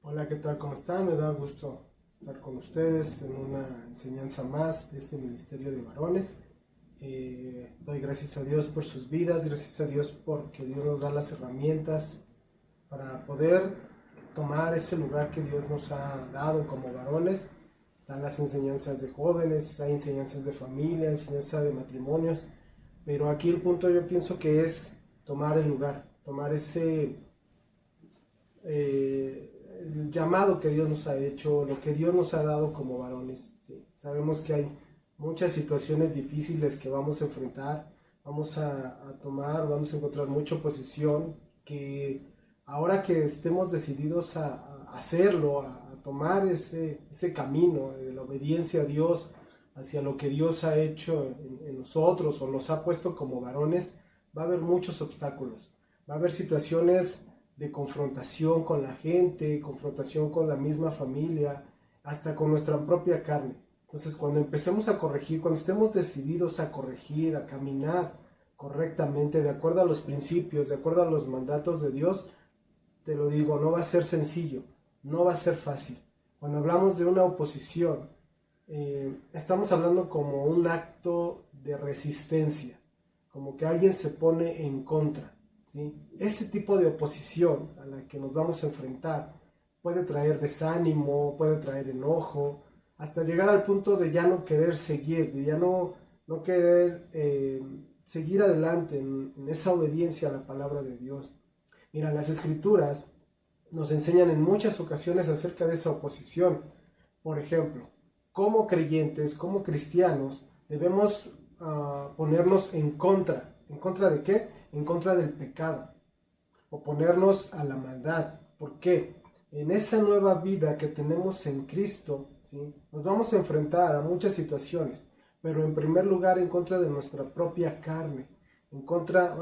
Hola, ¿qué tal? ¿Cómo están? Me da gusto estar con ustedes en una enseñanza más de este Ministerio de Varones. Doy gracias a Dios por sus vidas, gracias a Dios porque Dios nos da las herramientas para poder tomar ese lugar que Dios nos ha dado como varones. Están las enseñanzas de jóvenes, hay enseñanzas de familia, enseñanzas de matrimonios, pero aquí el punto yo pienso que es tomar el lugar, tomar ese el llamado que Dios nos ha hecho, lo que Dios nos ha dado como varones. ¿Sí? Sabemos que hay muchas situaciones difíciles que vamos a enfrentar, vamos a encontrar mucha oposición, que ahora que estemos decididos a hacerlo, a tomar ese camino de la obediencia a Dios, hacia lo que Dios ha hecho en nosotros o nos ha puesto como varones, va a haber muchos obstáculos, va a haber situaciones de confrontación con la gente, confrontación con la misma familia, hasta con nuestra propia carne. Entonces, cuando empecemos a corregir, cuando estemos decididos a corregir, a caminar correctamente, de acuerdo a los principios, de acuerdo a los mandatos de Dios, te lo digo, no va a ser sencillo, no va a ser fácil. Cuando hablamos de una oposición, estamos hablando como un acto de resistencia, como que alguien se pone en contra. ¿Sí? Ese tipo de oposición a la que nos vamos a enfrentar puede traer desánimo, puede traer enojo, hasta llegar al punto de ya no querer seguir, de ya no querer seguir adelante en esa obediencia a la palabra de Dios. Mira, las Escrituras nos enseñan en muchas ocasiones acerca de esa oposición. Por ejemplo, como creyentes, como cristianos, debemos ponernos en contra. ¿En contra de qué? En contra del pecado, oponernos a la maldad. ¿Por qué? En esa nueva vida que tenemos en Cristo, ¿sí? Nos vamos a enfrentar a muchas situaciones, pero en primer lugar en contra de nuestra propia carne,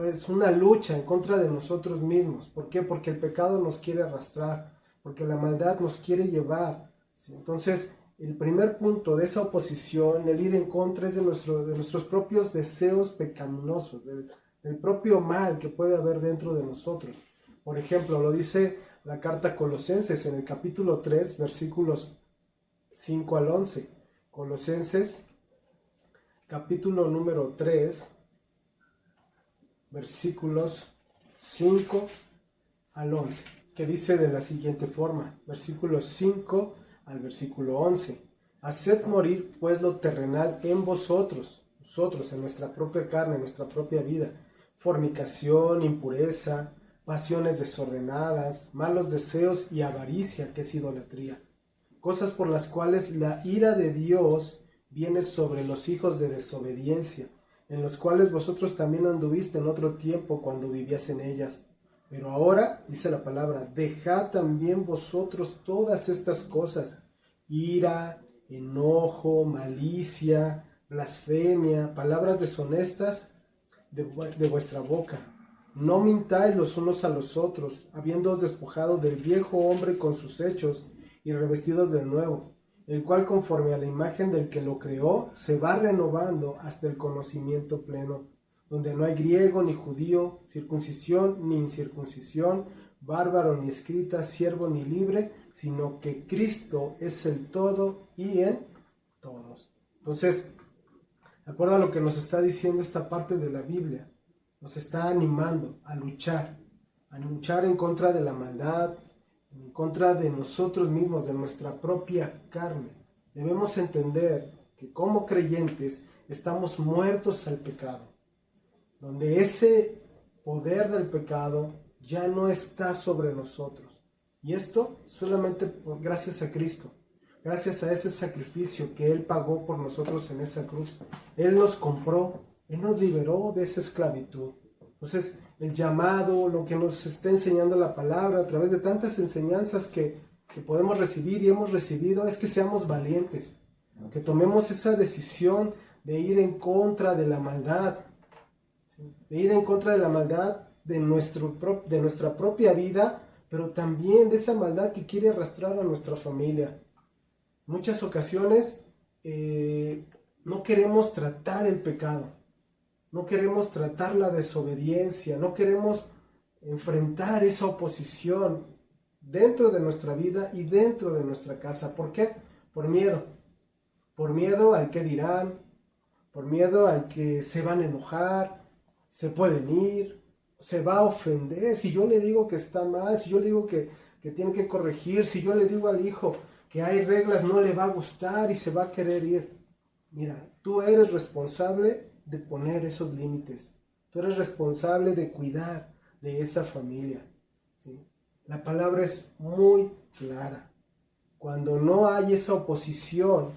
es una lucha en contra de nosotros mismos. ¿Por qué? Porque el pecado nos quiere arrastrar, porque la maldad nos quiere llevar, ¿sí? Entonces, el primer punto de esa oposición, el ir en contra, es de nuestros propios deseos pecaminosos, del propio mal que puede haber dentro de nosotros. Por ejemplo, lo dice la carta a Colosenses en el capítulo 3, versículos 5 al 11. Colosenses, capítulo número 3, versículos 5 al 11, que dice de la siguiente forma, versículos 5 al versículo 11. Haced morir pues lo terrenal en nosotros, en nuestra propia carne, en nuestra propia vida, fornicación, impureza, pasiones desordenadas, malos deseos y avaricia, que es idolatría, cosas por las cuales la ira de Dios viene sobre los hijos de desobediencia, en los cuales vosotros también anduviste en otro tiempo cuando vivías en ellas. Pero ahora, dice la palabra, dejad también vosotros todas estas cosas: ira, enojo, malicia, blasfemia, palabras deshonestas de vuestra boca. No mintáis los unos a los otros, habiéndoos despojado del viejo hombre con sus hechos y revestidos del nuevo, el cual conforme a la imagen del que lo creó, se va renovando hasta el conocimiento pleno, donde no hay griego ni judío, circuncisión ni incircuncisión, bárbaro ni escrita, siervo ni libre, sino que Cristo es el todo y en todos. Entonces, de acuerdo a lo que nos está diciendo esta parte de la Biblia, nos está animando a luchar en contra de la maldad, en contra de nosotros mismos, de nuestra propia carne. Debemos entender que como creyentes estamos muertos al pecado, donde ese poder del pecado ya no está sobre nosotros. Y esto solamente gracias a Cristo, gracias a ese sacrificio que Él pagó por nosotros en esa cruz. Él nos compró, Él nos liberó de esa esclavitud. Entonces, el llamado, lo que nos está enseñando la palabra a través de tantas enseñanzas que podemos recibir y hemos recibido, es que seamos valientes, que tomemos esa decisión de ir en contra de la maldad, de ir en contra de la maldad de nuestra propia vida, pero también de esa maldad que quiere arrastrar a nuestra familia. En muchas ocasiones no queremos tratar el pecado, no queremos tratar la desobediencia, no queremos enfrentar esa oposición dentro de nuestra vida y dentro de nuestra casa. ¿Por qué? Por miedo. Por miedo al que dirán, por miedo al que se van a enojar, se pueden ir, se va a ofender. Si yo le digo que está mal, si yo le digo que tiene que corregir, si yo le digo al hijo que hay reglas, no le va a gustar y se va a querer ir. Mira, tú eres responsable de poner esos límites. Tú eres responsable de cuidar de esa familia, ¿sí? La palabra es muy clara. Cuando no hay esa oposición,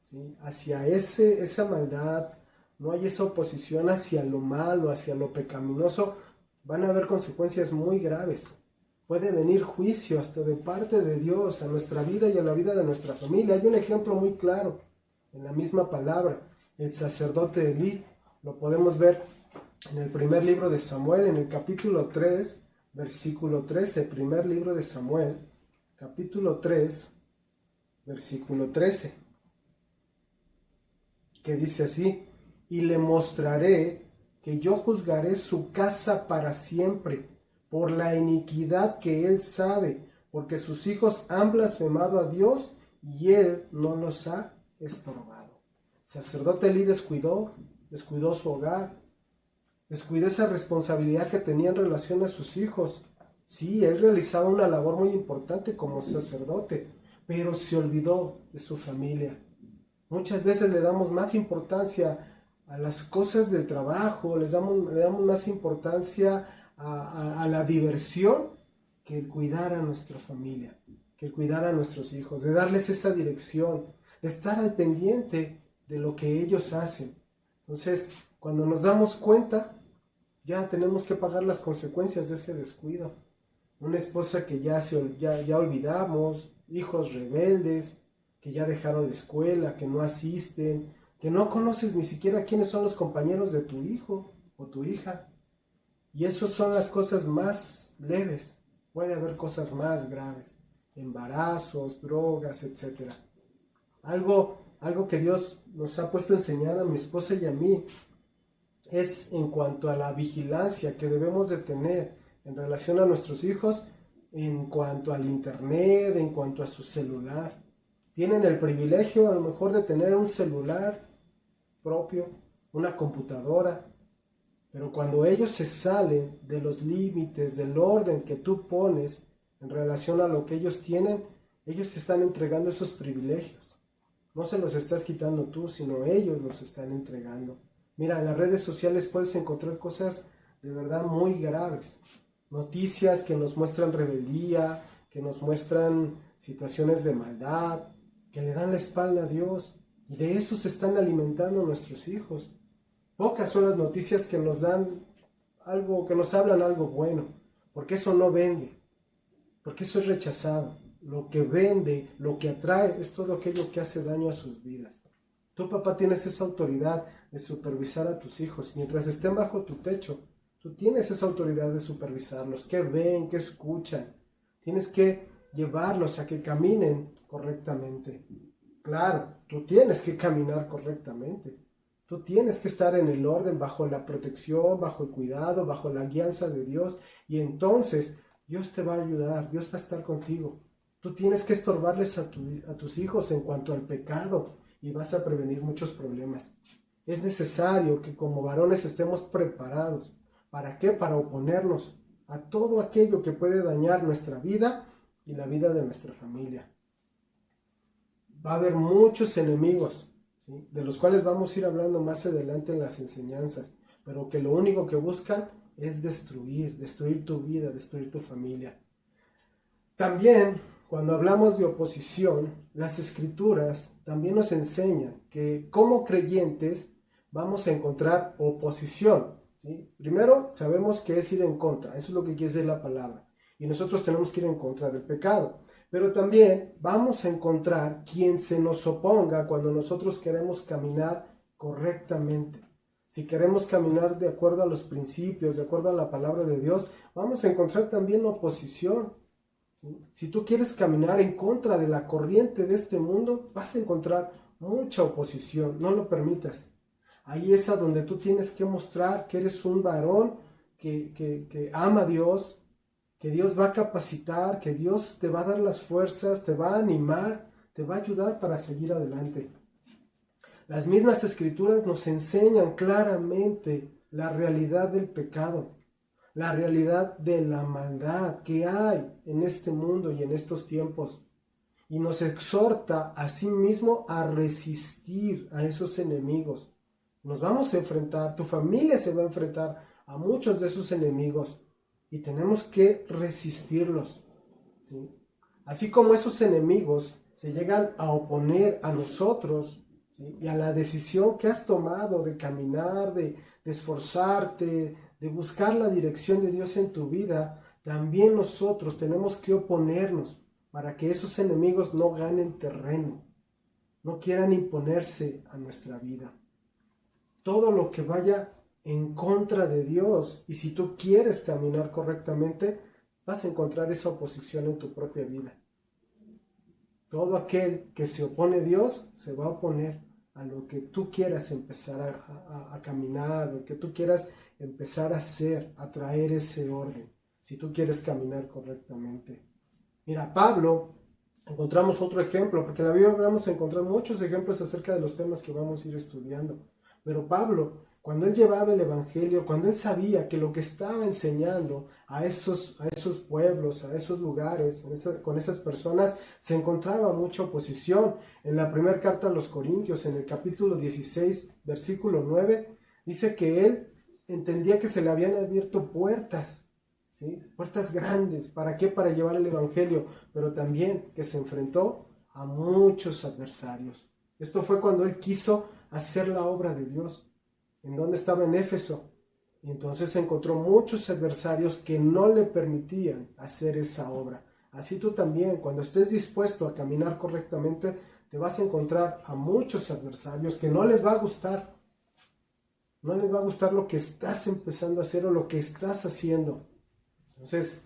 ¿sí?, hacia esa maldad, no hay esa oposición hacia lo malo, hacia lo pecaminoso, van a haber consecuencias muy graves. Puede venir juicio hasta de parte de Dios a nuestra vida y a la vida de nuestra familia. Hay un ejemplo muy claro en la misma palabra, el sacerdote Elí. Lo podemos ver en el primer libro de Samuel, en el capítulo 3, versículo 13. Primer libro de Samuel, capítulo 3, versículo 13, que dice así: y le mostraré que yo juzgaré su casa para siempre por la iniquidad que él sabe, porque sus hijos han blasfemado a Dios y él no los ha estorbado. El sacerdote Elí descuidó su hogar, descuidó esa responsabilidad que tenía en relación a sus hijos. Sí, él realizaba una labor muy importante como sacerdote, pero se olvidó de su familia. Muchas veces le damos más importancia a las cosas del trabajo, le damos más importancia a la diversión que el cuidar a nuestra familia, que el cuidar a nuestros hijos, de darles esa dirección, de estar al pendiente de lo que ellos hacen. Entonces, cuando nos damos cuenta, ya tenemos que pagar las consecuencias de ese descuido. Una esposa que ya olvidamos, hijos rebeldes, que ya dejaron la escuela, que no asisten, que no conoces ni siquiera quiénes son los compañeros de tu hijo o tu hija. Y esas son las cosas más leves. Puede haber cosas más graves, embarazos, drogas, etc. Algo que Dios nos ha puesto a enseñar a mi esposa y a mí es en cuanto a la vigilancia que debemos de tener en relación a nuestros hijos, en cuanto al internet, en cuanto a su celular. Tienen el privilegio a lo mejor de tener un celular propio, una computadora, pero cuando ellos se salen de los límites, del orden que tú pones en relación a lo que ellos tienen, ellos te están entregando esos privilegios. No se los estás quitando tú, sino ellos los están entregando. Mira, en las redes sociales puedes encontrar cosas de verdad muy graves. Noticias que nos muestran rebeldía, que nos muestran situaciones de maldad, que le dan la espalda a Dios. Y de eso se están alimentando nuestros hijos. Pocas son las noticias que nos dan algo, que nos hablan algo bueno, porque eso no vende, porque eso es rechazado. Lo que vende, lo que atrae, es todo aquello que hace daño a sus vidas. Tú, papá, tienes esa autoridad de supervisar a tus hijos. Mientras estén bajo tu techo, tú tienes esa autoridad de supervisarlos. ¿Qué ven? ¿Qué escuchan? Tienes que llevarlos a que caminen correctamente. Claro, tú tienes que caminar correctamente. Tú tienes que estar en el orden, bajo la protección, bajo el cuidado, bajo la guianza de Dios. Y entonces Dios te va a ayudar, Dios va a estar contigo. Tú tienes que estorbarles a tus hijos en cuanto al pecado y vas a prevenir muchos problemas. Es necesario que como varones estemos preparados. ¿Para qué? Para oponernos a todo aquello que puede dañar nuestra vida y la vida de nuestra familia. Va a haber muchos enemigos, ¿sí?, de los cuales vamos a ir hablando más adelante en las enseñanzas, pero que lo único que buscan es destruir tu vida, destruir tu familia. También, cuando hablamos de oposición, las Escrituras también nos enseñan que como creyentes vamos a encontrar oposición, ¿sí? Primero, sabemos que es ir en contra, eso es lo que quiere decir la palabra, y nosotros tenemos que ir en contra del pecado. Pero también vamos a encontrar quien se nos oponga cuando nosotros queremos caminar correctamente. Si queremos caminar de acuerdo a los principios, de acuerdo a la palabra de Dios, vamos a encontrar también oposición. ¿Sí? Si tú quieres caminar en contra de la corriente de este mundo, vas a encontrar mucha oposición. No lo permitas. Ahí es a donde tú tienes que mostrar que eres un varón que ama a Dios, que Dios va a capacitar, que Dios te va a dar las fuerzas, te va a animar, te va a ayudar para seguir adelante. Las mismas escrituras nos enseñan claramente la realidad del pecado, la realidad de la maldad que hay en este mundo y en estos tiempos. Y nos exhorta a sí mismo a resistir a esos enemigos. Nos vamos a enfrentar, tu familia se va a enfrentar a muchos de esos enemigos y tenemos que resistirlos, ¿sí? Así como esos enemigos se llegan a oponer a nosotros, ¿sí? Y a la decisión que has tomado de caminar, de esforzarte, de buscar la dirección de Dios en tu vida, también nosotros tenemos que oponernos para que esos enemigos no ganen terreno, no quieran imponerse a nuestra vida. Todo lo que vaya en contra de Dios, y si tú quieres caminar correctamente, vas a encontrar esa oposición en tu propia vida. Todo aquel que se opone a Dios se va a oponer a lo que tú quieras empezar a caminar, lo que tú quieras empezar a hacer, a traer ese orden, si tú quieres caminar correctamente. Mira, Pablo, encontramos otro ejemplo, porque en la Biblia vamos a encontrar muchos ejemplos acerca de los temas que vamos a ir estudiando. Pero Pablo, cuando él llevaba el evangelio, cuando él sabía que lo que estaba enseñando a esos pueblos, a esos lugares, con esas personas, se encontraba mucha oposición. En la primera carta a los Corintios, en el capítulo 16, versículo 9, dice que él entendía que se le habían abierto puertas, ¿sí? Puertas grandes. ¿Para qué? Para llevar el evangelio, pero también que se enfrentó a muchos adversarios. Esto fue cuando él quiso hacer la obra de Dios. ¿En dónde estaba? En Éfeso. Y entonces encontró muchos adversarios que no le permitían hacer esa obra. Así tú también, cuando estés dispuesto a caminar correctamente, te vas a encontrar a muchos adversarios que no les va a gustar. No les va a gustar lo que estás empezando a hacer o lo que estás haciendo. Entonces,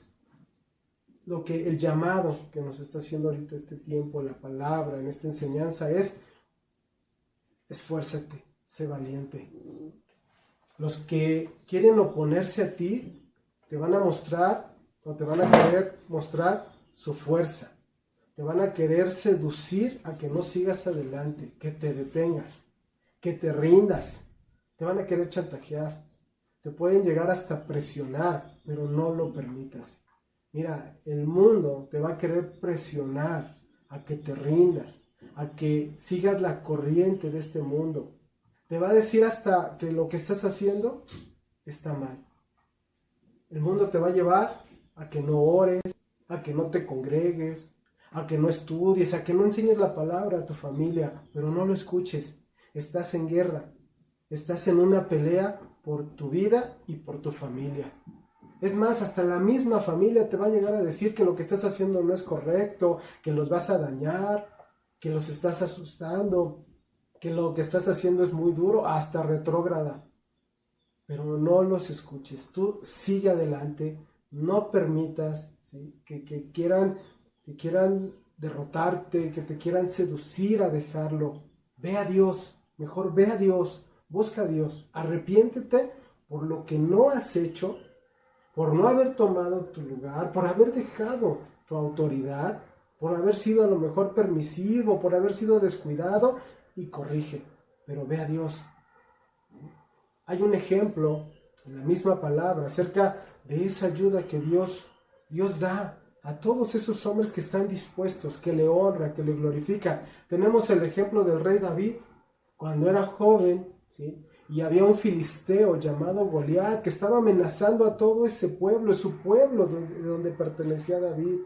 el llamado que nos está haciendo ahorita este tiempo, la palabra, en esta enseñanza es: esfuérzate, sé valiente. Los que quieren oponerse a ti te van a mostrar o te van a querer mostrar su fuerza. Te van a querer seducir a que no sigas adelante, que te detengas, que te rindas. Te van a querer chantajear. Te pueden llegar hasta presionar, pero no lo permitas. Mira, el mundo te va a querer presionar a que te rindas, a que sigas la corriente de este mundo. Te va a decir hasta que lo que estás haciendo está mal. El mundo te va a llevar a que no ores, a que no te congregues, a que no estudies, a que no enseñes la palabra a tu familia, pero no lo escuches. Estás en guerra, estás en una pelea por tu vida y por tu familia. Es más, hasta la misma familia te va a llegar a decir que lo que estás haciendo no es correcto, que los vas a dañar, que los estás asustando, que lo que estás haciendo es muy duro, hasta retrógrada. Pero no los escuches, tú sigue adelante, no permitas, ¿sí?, que quieran derrotarte, que te quieran seducir a dejarlo. Ve a Dios, mejor ve a Dios, busca a Dios, arrepiéntete por lo que no has hecho, por no haber tomado tu lugar, por haber dejado tu autoridad, por haber sido a lo mejor permisivo, por haber sido descuidado, y corrige, pero ve a Dios. Hay un ejemplo en la misma palabra acerca de esa ayuda que Dios da a todos esos hombres que están dispuestos, que le honran, que le glorifican. Tenemos el ejemplo del rey David, cuando era joven, ¿sí?, y había un filisteo llamado Goliat que estaba amenazando a todo ese pueblo, su pueblo donde pertenecía David.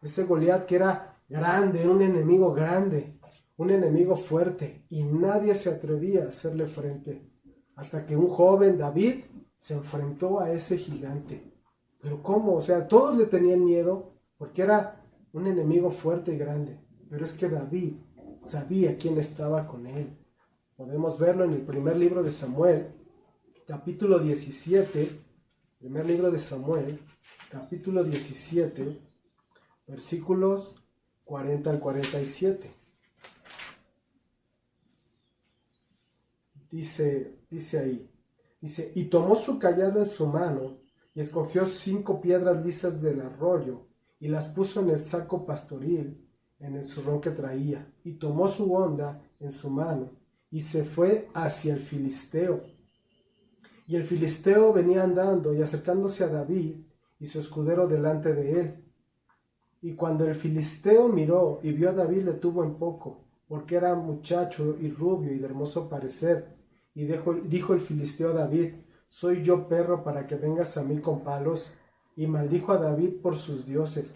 Ese Goliat que era grande, era un enemigo grande, un enemigo fuerte, y nadie se atrevía a hacerle frente. Hasta que un joven, David, se enfrentó a ese gigante. ¿Pero cómo? O sea, todos le tenían miedo porque era un enemigo fuerte y grande. Pero es que David sabía quién estaba con él. Podemos verlo en el primer libro de Samuel, capítulo 17. Primer libro de Samuel, capítulo 17, versículos 40 al 47. Dice ahí, y tomó su callado en su mano y escogió 5 piedras lisas del arroyo, y las puso en el saco pastoril, en el zurrón que traía, y tomó su honda en su mano, y se fue hacia el filisteo. Y el filisteo venía andando y acercándose a David y su escudero delante de él. Y cuando el filisteo miró y vio a David, le tuvo en poco, porque era muchacho y rubio y de hermoso parecer. Y dijo el filisteo a David: ¿Soy yo perro para que vengas a mí con palos? Y maldijo a David por sus dioses.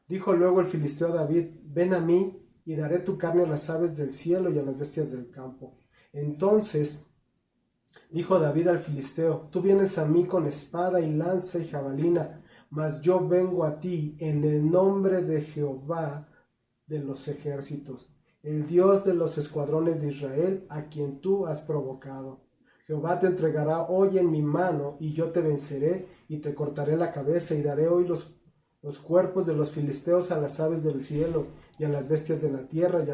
Dijo luego el filisteo a David: Ven a mí, y daré tu carne a las aves del cielo y a las bestias del campo. Entonces dijo David al filisteo: Tú vienes a mí con espada y lanza y jabalina, mas yo vengo a ti en el nombre de Jehová de los ejércitos, el Dios de los escuadrones de Israel, a quien tú has provocado. Jehová te entregará hoy en mi mano, y yo te venceré, y te cortaré la cabeza, y daré hoy los cuerpos de los filisteos a las aves del cielo, y a las bestias de la tierra,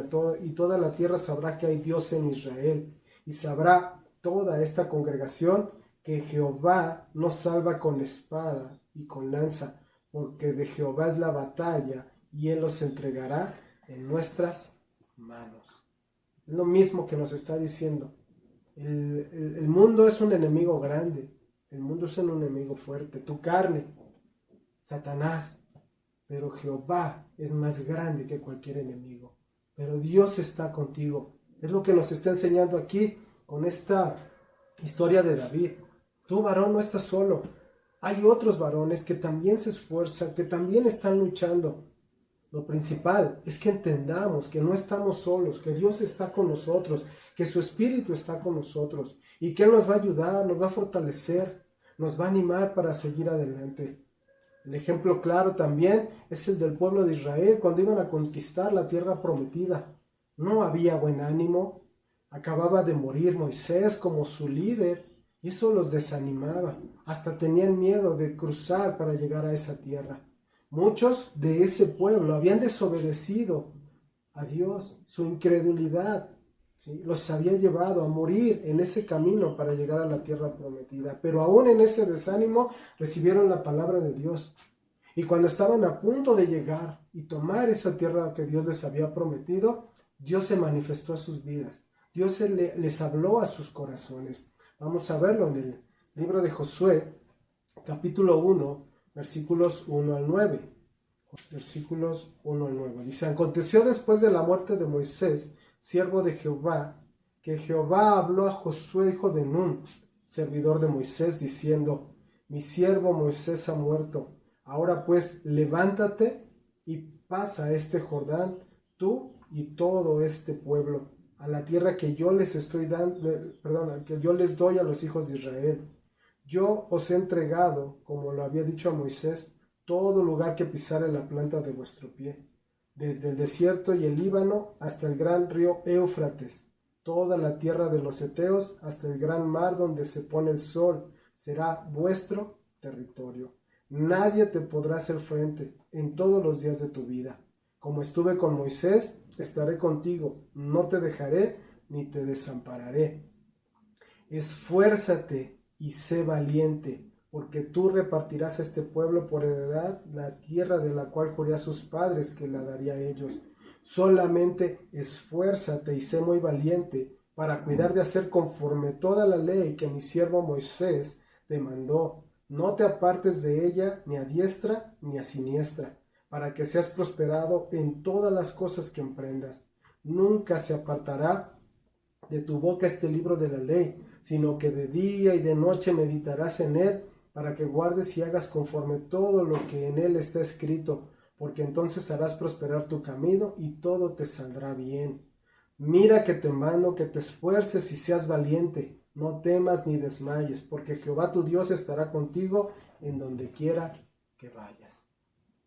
y toda la tierra sabrá que hay Dios en Israel, y sabrá toda esta congregación que Jehová nos salva con espada y con lanza, porque de Jehová es la batalla, y él los entregará en nuestras manos. Es lo mismo que nos está diciendo. El mundo es un enemigo grande, el mundo es un enemigo fuerte, tu carne, Satanás, pero Jehová es más grande que cualquier enemigo. Pero Dios está contigo. Es lo que nos está enseñando aquí con esta historia de David. Tú, varón, no estás solo. Hay otros varones que también se esfuerzan, que también están luchando. Lo principal es que entendamos que no estamos solos, que Dios está con nosotros, que su Espíritu está con nosotros y que Él nos va a ayudar, nos va a fortalecer, nos va a animar para seguir adelante. El ejemplo claro también es el del pueblo de Israel cuando iban a conquistar la tierra prometida. No había buen ánimo. Acababa de morir Moisés como su líder y eso los desanimaba. Hasta tenían miedo de cruzar para llegar a esa tierra. Muchos de ese pueblo habían desobedecido a Dios. Su incredulidad, ¿sí?, los había llevado a morir en ese camino para llegar a la tierra prometida. Pero aún en ese desánimo recibieron la palabra de Dios. Y cuando estaban a punto de llegar y tomar esa tierra que Dios les había prometido, Dios se manifestó a sus vidas. Dios les habló a sus corazones. Vamos a verlo en el libro de Josué, capítulo 1, versículos 1 al 9. Versículos 1 al 9. Dice: Aconteció después de la muerte de Moisés, siervo de Jehová, que Jehová habló a Josué, hijo de Nun, servidor de Moisés, diciendo: Mi siervo Moisés ha muerto. Ahora pues, levántate y pasa este Jordán, tú y todo este pueblo, a la tierra que yo les que yo les doy a los hijos de Israel. Yo os he entregado, como lo había dicho a Moisés, todo lugar que pisare la planta de vuestro pie, desde el desierto y el Líbano hasta el gran río Éufrates, toda la tierra de los heteos hasta el gran mar donde se pone el sol, será vuestro territorio. Nadie te podrá hacer frente en todos los días de tu vida. Como estuve con Moisés, estaré contigo, no te dejaré ni te desampararé. Esfuérzate y sé valiente, porque tú repartirás a este pueblo por heredad la tierra de la cual juré a sus padres que la daría a ellos. Solamente esfuérzate y sé muy valiente para cuidar de hacer conforme toda la ley que mi siervo Moisés te mandó. No te apartes de ella ni a diestra ni a siniestra, para que seas prosperado en todas las cosas que emprendas. Nunca se apartará de tu boca este libro de la ley, sino que de día y de noche meditarás en él, para que guardes y hagas conforme todo lo que en él está escrito, porque entonces harás prosperar tu camino y todo te saldrá bien. Mira que te mando que te esfuerces y seas valiente, no temas ni desmayes, porque Jehová tu Dios estará contigo en donde quiera que vayas.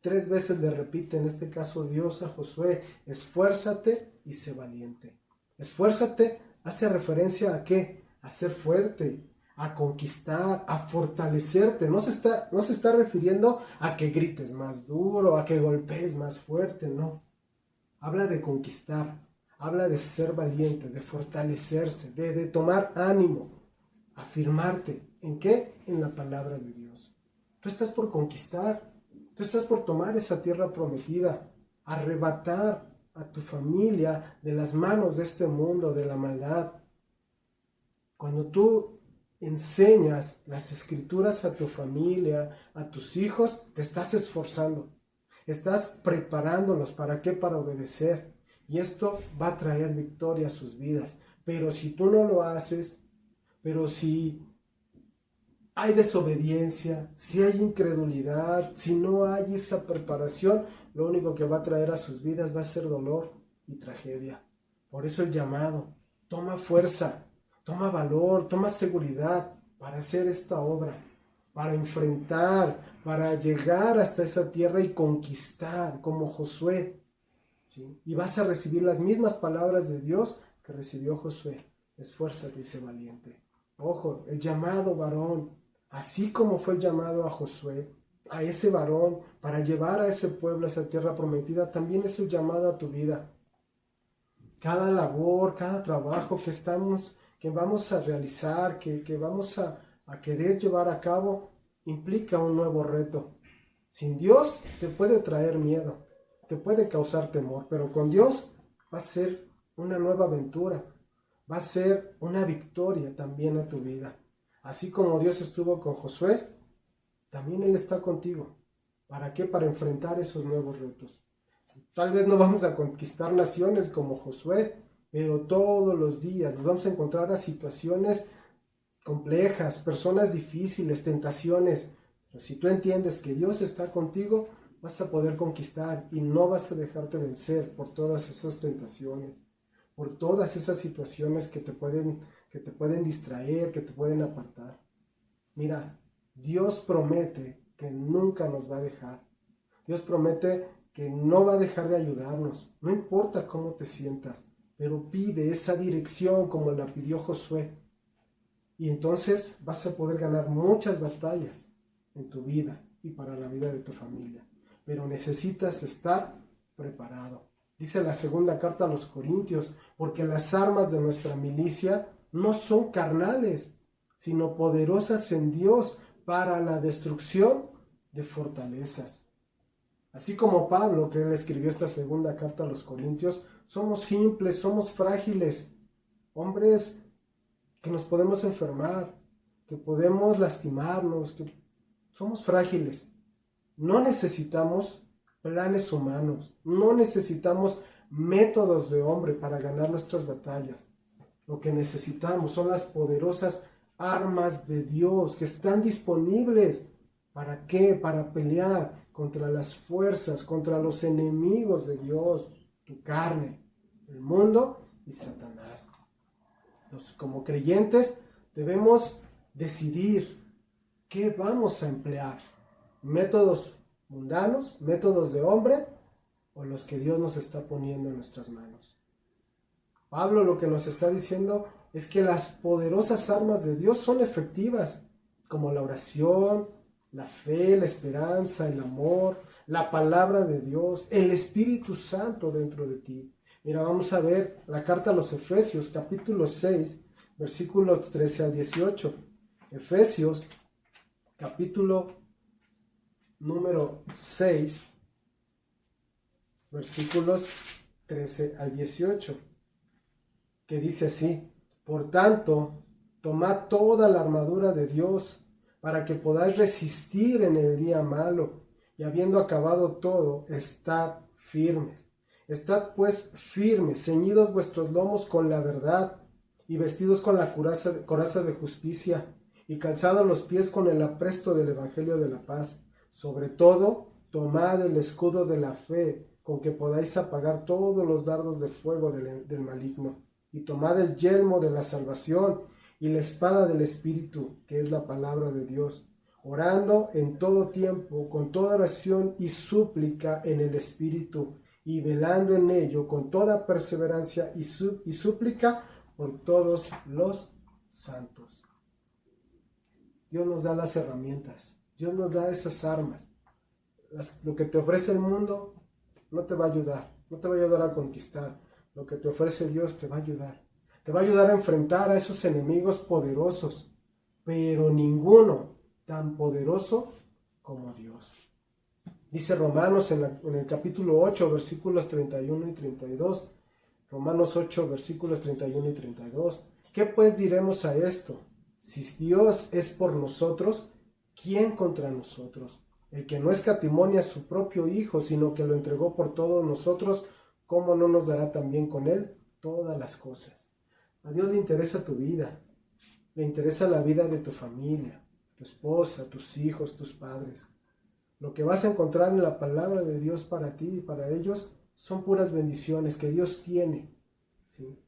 3 veces le repite en este caso Dios a Josué: esfuérzate y sé valiente. Esfuérzate hace referencia a ¿qué? A ser fuerte, a conquistar, a fortalecerte. No se está refiriendo a que grites más duro, a que golpees más fuerte, no. Habla de conquistar, habla de ser valiente, de fortalecerse, de tomar ánimo, afirmarte. ¿En qué? En la palabra de Dios. Tú estás por conquistar, tú estás por tomar esa tierra prometida, arrebatar a tu familia de las manos de este mundo, de la maldad. Cuando tú enseñas las escrituras a tu familia, a tus hijos, te estás esforzando, estás preparándolos. ¿Para qué? Para obedecer. Y esto va a traer victoria a sus vidas. Pero si tú no lo haces, pero si hay desobediencia, si hay incredulidad, si no hay esa preparación, lo único que va a traer a sus vidas va a ser dolor y tragedia. Por eso el llamado, toma fuerza, toma valor, toma seguridad para hacer esta obra, para enfrentar, para llegar hasta esa tierra y conquistar como Josué, ¿sí? Y vas a recibir las mismas palabras de Dios que recibió Josué. Esfuérzate y sé valiente. Ojo, el llamado varón, así como fue el llamado a Josué, a ese varón, para llevar a ese pueblo a esa tierra prometida, también es el llamado a tu vida. Cada labor, cada trabajo que vamos a realizar, que vamos a querer llevar a cabo, implica un nuevo reto. Sin Dios te puede traer miedo, te puede causar temor, pero con Dios va a ser una nueva aventura, va a ser una victoria también a tu vida. Así como Dios estuvo con Josué, también Él está contigo. ¿Para qué? Para enfrentar esos nuevos retos. Tal vez no vamos a conquistar naciones como Josué, pero todos los días nos vamos a encontrar a situaciones complejas, personas difíciles, tentaciones. Pero si tú entiendes que Dios está contigo, vas a poder conquistar y no vas a dejarte vencer por todas esas tentaciones, por todas esas situaciones que te pueden distraer, que te pueden apartar. Mira, Dios promete que nunca nos va a dejar. Dios promete que no va a dejar de ayudarnos. No importa cómo te sientas, pero pide esa dirección como la pidió Josué. Y entonces vas a poder ganar muchas batallas en tu vida y para la vida de tu familia. Pero necesitas estar preparado. Dice la segunda carta a los Corintios, porque las armas de nuestra milicia no son carnales, sino poderosas en Dios para la destrucción de fortalezas. Así como Pablo, que él escribió esta segunda carta a los Corintios, somos simples, somos frágiles, hombres que nos podemos enfermar, que podemos lastimarnos, que somos frágiles. No necesitamos planes humanos, no necesitamos métodos de hombre para ganar nuestras batallas. Lo que necesitamos son las poderosas armas de Dios que están disponibles. ¿Para qué? Para pelear contra las fuerzas, contra los enemigos de Dios, tu carne, el mundo y Satanás. Como creyentes debemos decidir qué vamos a emplear. Métodos mundanos, métodos de hombre o los que Dios nos está poniendo en nuestras manos. Pablo lo que nos está diciendo es que las poderosas armas de Dios son efectivas, como la oración, la fe, la esperanza, el amor, la palabra de Dios, el Espíritu Santo dentro de ti. Mira, vamos a ver la carta a los Efesios, capítulo 6, versículos 13 al 18. Efesios, capítulo número 6, versículos 13 al 18, que dice así: por tanto, tomad toda la armadura de Dios, para que podáis resistir en el día malo, y habiendo acabado todo, estad firmes. Estad pues firmes, ceñidos vuestros lomos con la verdad, y vestidos con la coraza de justicia, y calzados los pies con el apresto del evangelio de la paz. Sobre todo, tomad el escudo de la fe, con que podáis apagar todos los dardos de fuego del maligno. Y tomad el yelmo de la salvación y la espada del Espíritu, que es la palabra de Dios, orando en todo tiempo, con toda oración y súplica en el Espíritu, y velando en ello con toda perseverancia y súplica por todos los santos. Dios nos da las herramientas, Dios nos da esas armas. Lo que te ofrece el mundo no te va a ayudar, no te va a ayudar a conquistar. Lo que te ofrece Dios te va a ayudar. Te va a ayudar a enfrentar a esos enemigos poderosos, pero ninguno tan poderoso como Dios. Dice Romanos en el capítulo 8, versículos 31 y 32. Romanos 8, versículos 31 y 32. ¿Qué pues diremos a esto? Si Dios es por nosotros, ¿quién contra nosotros? El que no escatimó a su propio Hijo, sino que lo entregó por todos nosotros, ¿cómo no nos dará también con Él todas las cosas? A Dios le interesa tu vida, le interesa la vida de tu familia, tu esposa, tus hijos, tus padres. Lo que vas a encontrar en la palabra de Dios para ti y para ellos son puras bendiciones que Dios tiene, ¿sí?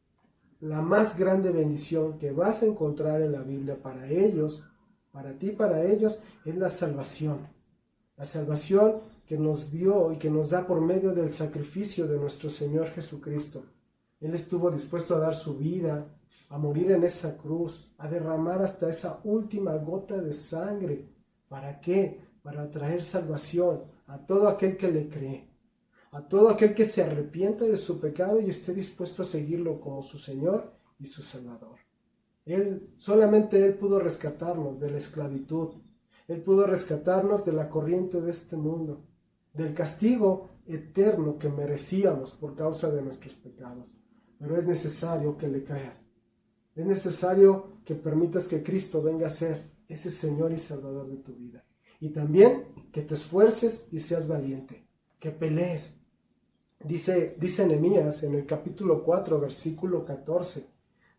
La más grande bendición que vas a encontrar en la Biblia para ellos, para ti y para ellos, es la salvación. La salvación que nos dio y que nos da por medio del sacrificio de nuestro Señor Jesucristo. Él estuvo dispuesto a dar su vida, a morir en esa cruz, a derramar hasta esa última gota de sangre. ¿Para qué? Para traer salvación a todo aquel que le cree, a todo aquel que se arrepienta de su pecado y esté dispuesto a seguirlo como su Señor y su Salvador. Solamente Él pudo rescatarnos de la esclavitud. Él pudo rescatarnos de la corriente de este mundo, del castigo eterno que merecíamos por causa de nuestros pecados. Pero es necesario que le creas. Es necesario que permitas que Cristo venga a ser ese Señor y Salvador de tu vida. Y también que te esfuerces y seas valiente, que pelees. Dice Nehemías en el capítulo 4, versículo 14.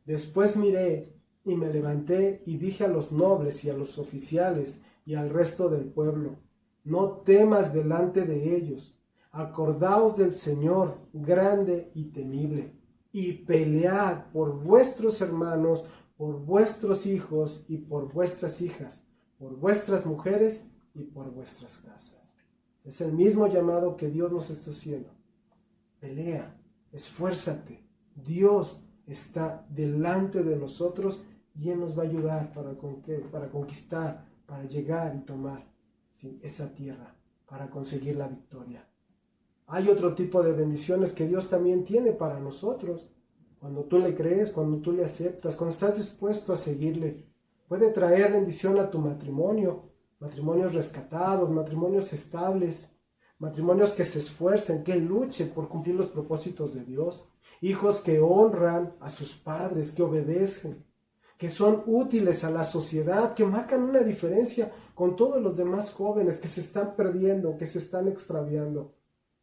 Después miré y me levanté y dije a los nobles y a los oficiales y al resto del pueblo: no temas delante de ellos, acordaos del Señor grande y temible, y pelead por vuestros hermanos, por vuestros hijos y por vuestras hijas, por vuestras mujeres y por vuestras casas. Es el mismo llamado que Dios nos está haciendo. Pelea, esfuérzate. Dios está delante de nosotros y Él nos va a ayudar para conquistar, para llegar y tomar, ¿sí?, esa tierra, para conseguir la victoria. Hay otro tipo de bendiciones que Dios también tiene para nosotros. Cuando tú le crees, cuando tú le aceptas, cuando estás dispuesto a seguirle, puede traer bendición a tu matrimonio, matrimonios rescatados, matrimonios estables, matrimonios que se esfuercen, que luchen por cumplir los propósitos de Dios, hijos que honran a sus padres, que obedecen, que son útiles a la sociedad, que marcan una diferencia con todos los demás jóvenes que se están perdiendo, que se están extraviando.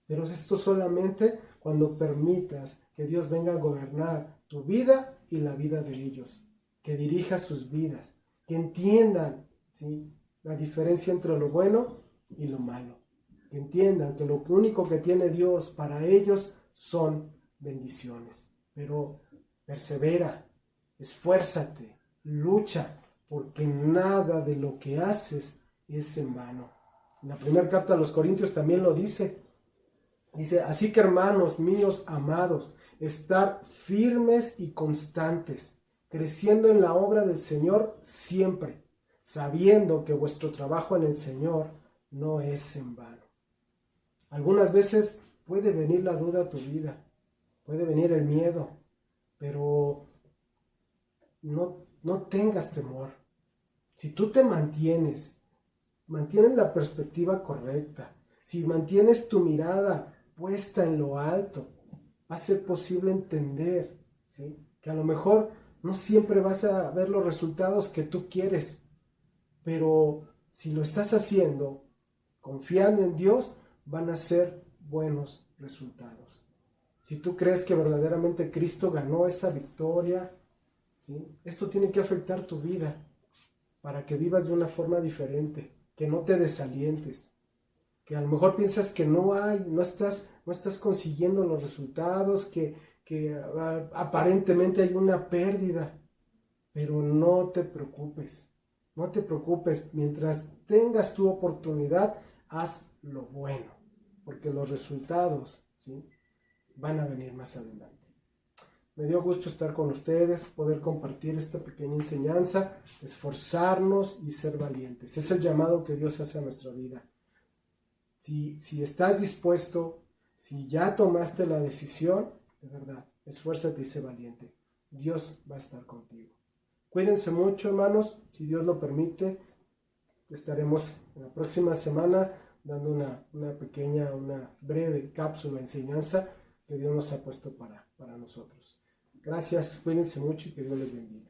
Pero esto solamente cuando permitas que Dios venga a gobernar tu vida y la vida de ellos, que dirija sus vidas, que entiendan, ¿sí?, la diferencia entre lo bueno y lo malo, que entiendan que lo único que tiene Dios para ellos son bendiciones. Pero persevera, esfuérzate, lucha, porque nada de lo que haces es en vano. En la primera carta a los Corintios también lo dice. Dice: así que, hermanos míos amados, estar firmes y constantes, creciendo en la obra del Señor siempre, sabiendo que vuestro trabajo en el Señor no es en vano. Algunas veces puede venir la duda a tu vida, puede venir el miedo, pero no tengas temor. Si tú te mantienes la perspectiva correcta, si mantienes tu mirada puesta en lo alto, va a ser posible entender, ¿sí?, que a lo mejor no siempre vas a ver los resultados que tú quieres, pero si lo estás haciendo confiando en Dios, van a ser buenos resultados. Si tú crees que verdaderamente Cristo ganó esa victoria, ¿sí?, esto tiene que afectar tu vida para que vivas de una forma diferente, que no te desalientes, que a lo mejor piensas que no estás consiguiendo los resultados, que aparentemente hay una pérdida, pero no te preocupes, mientras tengas tu oportunidad, haz lo bueno, porque los resultados, ¿sí?, van a venir más adelante. Me dio gusto estar con ustedes, poder compartir esta pequeña enseñanza, esforzarnos y ser valientes. Es el llamado que Dios hace a nuestra vida. Si estás dispuesto, si ya tomaste la decisión, de verdad, esfuérzate y sé valiente. Dios va a estar contigo. Cuídense mucho, hermanos, si Dios lo permite. estaremos en la próxima semana dando una breve cápsula, enseñanza que Dios nos ha puesto para nosotros. Gracias, cuídense mucho y que Dios les bendiga.